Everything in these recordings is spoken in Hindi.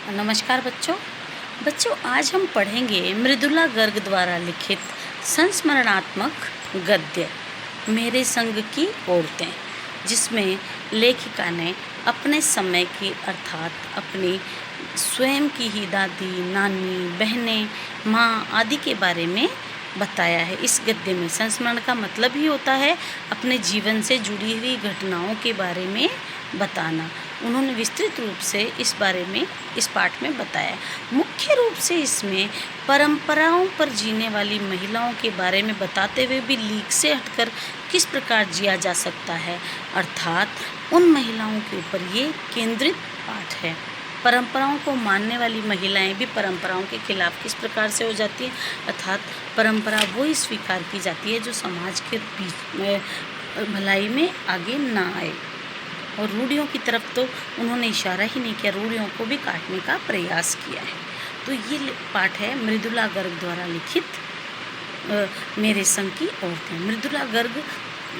नमस्कार बच्चों। आज हम पढ़ेंगे मृदुला गर्ग द्वारा लिखित संस्मरणात्मक गद्य मेरे संग की औरतें, जिसमें लेखिका ने अपने समय की अर्थात अपनी स्वयं की ही दादी, नानी, बहनें, माँ आदि के बारे में बताया है। इस गद्य में संस्मरण का मतलब ही होता है अपने जीवन से जुड़ी हुई घटनाओं के बारे में बताना। उन्होंने विस्तृत रूप से इस बारे में इस पाठ में बताया। मुख्य रूप से इसमें परंपराओं पर जीने वाली महिलाओं के बारे में बताते हुए भी लीक से हटकर किस प्रकार जिया जा सकता है, अर्थात उन महिलाओं के ऊपर ये केंद्रित पाठ है। परंपराओं को मानने वाली महिलाएं भी परंपराओं के खिलाफ किस प्रकार से हो जाती हैं, अर्थात परंपरा वही स्वीकार की जाती है जो समाज के बीच में भलाई में आगे ना आए। और रूढ़ियों की तरफ तो उन्होंने इशारा ही नहीं किया, रूढ़ियों को भी काटने का प्रयास किया है। तो ये पाठ है मृदुला गर्ग द्वारा लिखित मेरे संग की औरतें। मृदुला गर्ग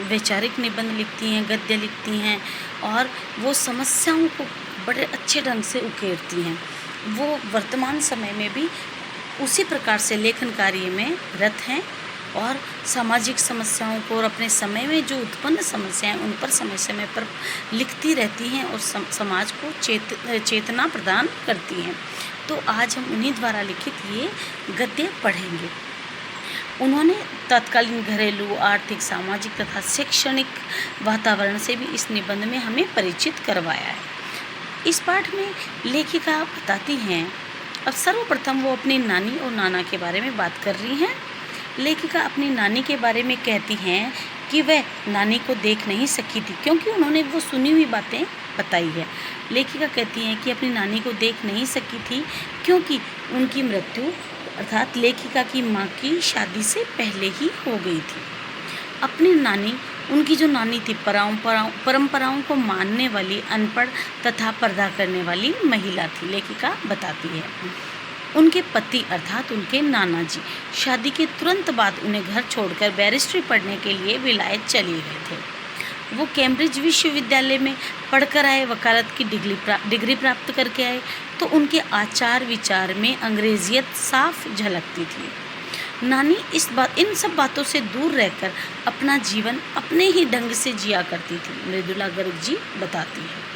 वैचारिक निबंध लिखती हैं, गद्य लिखती हैं और वो समस्याओं को बड़े अच्छे ढंग से उकेरती हैं। वो वर्तमान समय में भी उसी प्रकार से लेखन कार्य में रत हैं और सामाजिक समस्याओं को और अपने समय में जो उत्पन्न समस्याएं उन पर समय समय पर लिखती रहती हैं और समाज को चेतना प्रदान करती हैं। तो आज हम उन्हीं द्वारा लिखित ये गद्य पढ़ेंगे। उन्होंने तत्कालीन घरेलू, आर्थिक, सामाजिक तथा शैक्षणिक वातावरण से भी इस निबंध में हमें परिचित करवाया है। इस पाठ में लेखिका बताती हैं, अब सर्वप्रथम वो अपनी नानी और नाना के बारे में बात कर रही हैं। लेखिका अपनी नानी के बारे में कहती हैं कि वह नानी को देख नहीं सकी थी, क्योंकि उन्होंने वो सुनी हुई बातें बताई है। लेखिका कहती हैं कि अपनी नानी को देख नहीं सकी थी क्योंकि उनकी मृत्यु अर्थात लेखिका की माँ की शादी से पहले ही हो गई थी। अपनी नानी, उनकी जो नानी थी, परंपराओं को मानने वाली, अनपढ़ तथा पर्दा करने वाली महिला थी, लेखिका बताती है। उनके पति अर्थात उनके नाना जी शादी के तुरंत बाद उन्हें घर छोड़कर बैरिस्ट्री पढ़ने के लिए विलायत चले गए थे। वो कैम्ब्रिज विश्वविद्यालय में पढ़कर आए, वकालत की डिग्री प्राप्त करके आए, तो उनके आचार विचार में अंग्रेजियत साफ झलकती थी। नानी इन सब बातों से दूर रहकर अपना जीवन अपने ही ढंग से जिया करती थी, मृदुला गर्ग जी बताती है।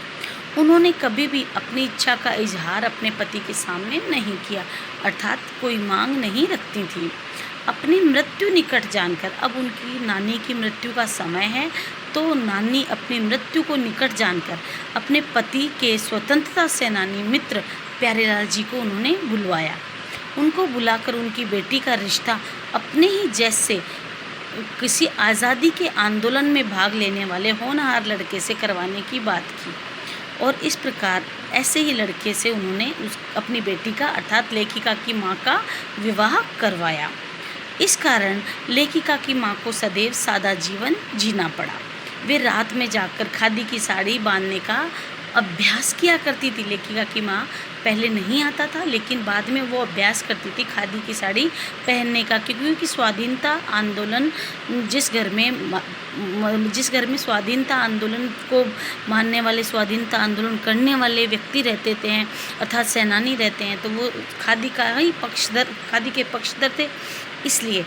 उन्होंने कभी भी अपनी इच्छा का इजहार अपने पति के सामने नहीं किया, अर्थात कोई मांग नहीं रखती थी। अपनी मृत्यु निकट जानकर, अब उनकी नानी की मृत्यु का समय है, तो नानी अपनी मृत्यु को निकट जानकर अपने पति के स्वतंत्रता सेनानी मित्र प्यारेलाल जी को उन्होंने बुलवाया। उनको बुलाकर उनकी बेटी का रिश्ता अपने ही जैसे किसी आज़ादी के आंदोलन में भाग लेने वाले होनहार लड़के से करवाने की बात की और इस प्रकार ऐसे ही लड़के से उन्होंने अपनी बेटी का अर्थात लेखिका की माँ का विवाह करवाया। इस कारण लेखिका की माँ को सदैव सादा जीवन जीना पड़ा। वे रात में जाकर खादी की साड़ी बांधने का अभ्यास किया करती थी। लेखिका की माँ पहले नहीं आता था, लेकिन बाद में वो अभ्यास करती थी खादी की साड़ी पहनने का, क्योंकि स्वाधीनता आंदोलन जिस घर में स्वाधीनता आंदोलन को मानने वाले, स्वाधीनता आंदोलन करने वाले व्यक्ति रहते थे अर्थात सेनानी रहते हैं, तो वो खादी के पक्षधर थे। इसलिए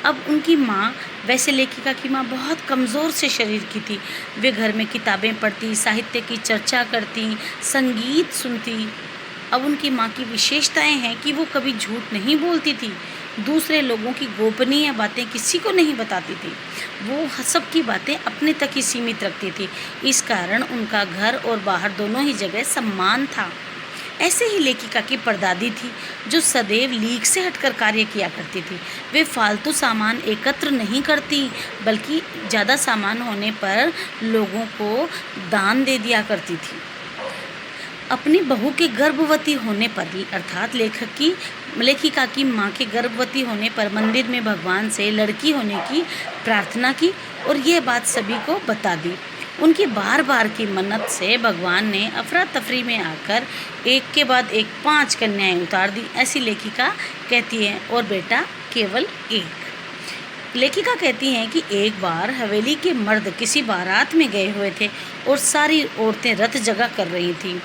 अब उनकी माँ, वैसे लेखिका की माँ बहुत कमज़ोर से शरीर की थी। वे घर में किताबें पढ़ती, साहित्य की चर्चा करती, संगीत सुनती। अब उनकी माँ की विशेषताएं हैं कि वो कभी झूठ नहीं बोलती थी, दूसरे लोगों की गोपनीय बातें किसी को नहीं बताती थी, वो सबकी बातें अपने तक ही सीमित रखती थी। इस कारण उनका घर और बाहर दोनों ही जगह सम्मान था। ऐसे ही लेखिका की परदादी थी, जो सदैव लीक से हटकर कार्य किया करती थी। वे फालतू सामान एकत्र नहीं करती, बल्कि ज़्यादा सामान होने पर लोगों को दान दे दिया करती थी। अपनी बहू के गर्भवती होने पर अर्थात लेखिका की माँ के गर्भवती होने पर मंदिर में भगवान से लड़की होने की प्रार्थना की और ये बात सभी को बता दी। उनकी बार बार की मन्नत से भगवान ने अफरा तफरी में आकर एक के बाद एक 5 कन्याएं उतार दी, ऐसी लेखिका कहती है, और बेटा केवल एक। लेखिका कहती हैं कि एक बार हवेली के मर्द किसी बारात में गए हुए थे और सारी औरतें रथ जगह कर रही थीं।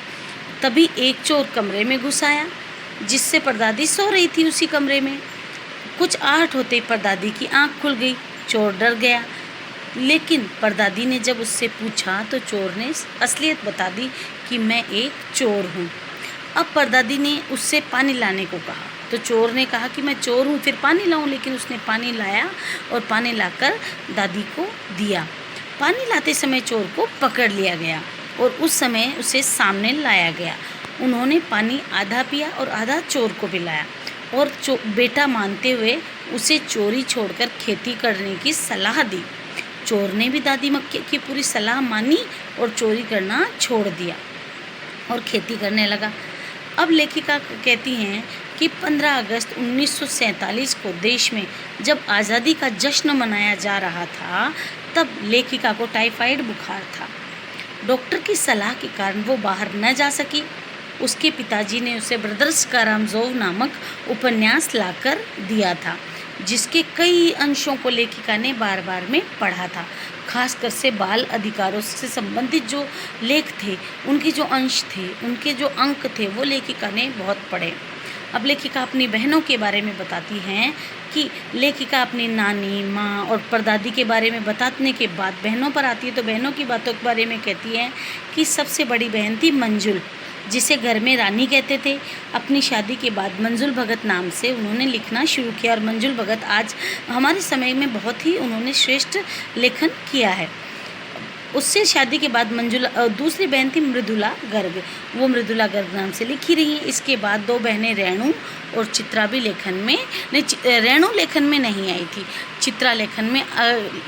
तभी एक चोर कमरे में घुस आया, जिससे परदादी सो रही थी उसी कमरे में। कुछ आहट होते ही परदादी की आंख खुल गई। चोर डर गया, लेकिन परदादी ने जब उससे पूछा तो चोर ने असलियत बता दी कि मैं एक चोर हूँ। अब परदादी ने उससे पानी लाने को कहा, तो चोर ने कहा कि मैं चोर हूँ, फिर पानी लाऊं। लेकिन उसने पानी लाया और पानी लाकर दादी को दिया। पानी लाते समय चोर को पकड़ लिया गया और उस समय उसे सामने लाया गया। उन्होंने पानी आधा पिया और आधा चोर को पिलाया और बेटा मानते हुए उसे चोरी छोड़कर खेती करने की सलाह दी। चोर ने भी दादी मक्के की पूरी सलाह मानी और चोरी करना छोड़ दिया और खेती करने लगा। अब लेखिका कहती हैं कि 15 अगस्त 1947 को देश में जब आज़ादी का जश्न मनाया जा रहा था, तब लेखिका को टाइफाइड बुखार था। डॉक्टर की सलाह के कारण वो बाहर न जा सकी। उसके पिताजी ने उसे ब्रदर्स कारामज़ोव नामक उपन्यास लाकर दिया था, जिसके कई अंशों को लेखिका ने बार बार में पढ़ा था। खासकर से बाल अधिकारों से संबंधित जो लेख थे, उनके जो अंश थे, उनके जो अंक थे, वो लेखिका ने बहुत पढ़े। अब लेखिका अपनी बहनों के बारे में बताती हैं कि लेखिका अपनी नानी, माँ और परदादी के बारे में बताने के बाद बहनों पर आती है, तो बहनों की बातों के बारे में कहती हैं कि सबसे बड़ी बहन थी मंजुल, जिसे घर में रानी कहते थे। अपनी शादी के बाद मंजुल भगत नाम से उन्होंने लिखना शुरू किया और मंजुल भगत आज हमारे समय में बहुत ही उन्होंने श्रेष्ठ लेखन किया है। उससे शादी के बाद दूसरी बहन थी मृदुला गर्ग, वो मृदुला गर्ग नाम से लिखी रही हैं। इसके बाद 2 बहनें रेणु और चित्रा भी लेखन में रेणु लेखन में नहीं आई थी,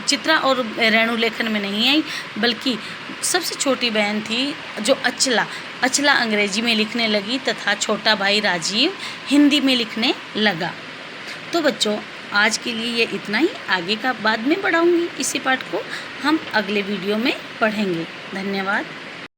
चित्रा और रेणु लेखन में नहीं आई, बल्कि सबसे छोटी बहन थी जो अचला अंग्रेजी में लिखने लगी तथा छोटा भाई राजीव हिंदी में लिखने लगा। तो बच्चों, आज के लिए ये इतना ही। आगे का बाद में पढ़ाऊँगी इसी पाठ को हम अगले वीडियो में पढ़ेंगे। धन्यवाद।